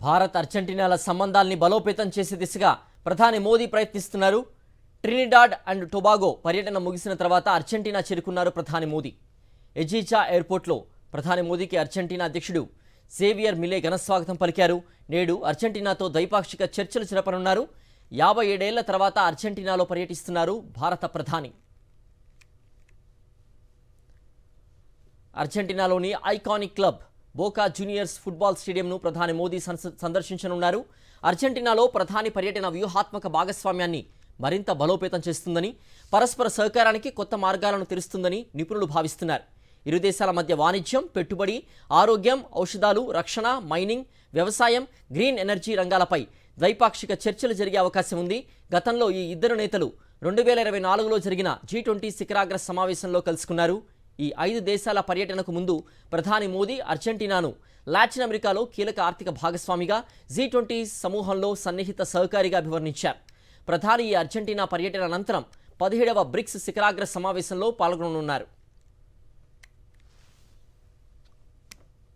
భారత్ అర్జెంటీనాల సంబంధాల్ని బలోపేతం చేసే దిశగా ప్రధాని మోదీ ప్రయత్నిస్తున్నారు. ట్రినిడాడ్ అండ్ టొబాగో పర్యటన ముగిసిన తర్వాత అర్జెంటీనా చేరుకున్నారు ప్రధాని మోదీ. ఎజీజా ఎయిర్పోర్ట్లో ప్రధాని మోదీకి అర్జెంటీనా అధ్యక్షుడు జేవియర్ మిలే ఘనస్వాగతం పలికారు. నేడు అర్జెంటీనాతో ద్వైపాక్షిక చర్చలు జరపనున్నారు. 57 ఏళ్ల తర్వాత అర్జెంటీనాలో పర్యటిస్తున్నారు భారత ప్రధాని. అర్జెంటీనాలోని iconic club Boca juniors football స్టేడియంను ప్రధాని మోదీ సందర్శించనున్నారు. అర్జెంటీనాలో ప్రధాని పర్యటన వ్యూహాత్మక భాగస్వామ్యాన్ని మరింత బలోపేతం చేస్తుందని, పరస్పర సహకారానికి కొత్త మార్గాలను తెరుస్తుందని నిపుణులు భావిస్తున్నారు. ఇరు దేశాల మధ్య వాణిజ్యం, పెట్టుబడి, ఆరోగ్యం, ఔషధాలు, రక్షణ, మైనింగ్, వ్యవసాయం, గ్రీన్ ఎనర్జీ రంగాలపై ద్వైపాక్షిక చర్చలు జరిగే అవకాశం ఉంది. గతంలో ఈ ఇద్దరు నేతలు 2024లో జరిగిన G20 శిఖరాగ్ర సమావేశంలో కలుసుకున్నారు. ఈ 5 దేశాల పర్యటనకు ముందు ప్రధాని మోదీ అర్జెంటీనాను లాటిన్ అమెరికాలో కీలక ఆర్థిక భాగస్వామిగా, G20 సమూహంలో సన్నిహిత సహకారిగా అభివర్ణించారు. ప్రధాని ఈ అర్జెంటీనా పర్యటన అనంతరం 17వ బ్రిక్స్ శిఖరాగ్ర సమావేశంలో పాల్గొననున్నారు.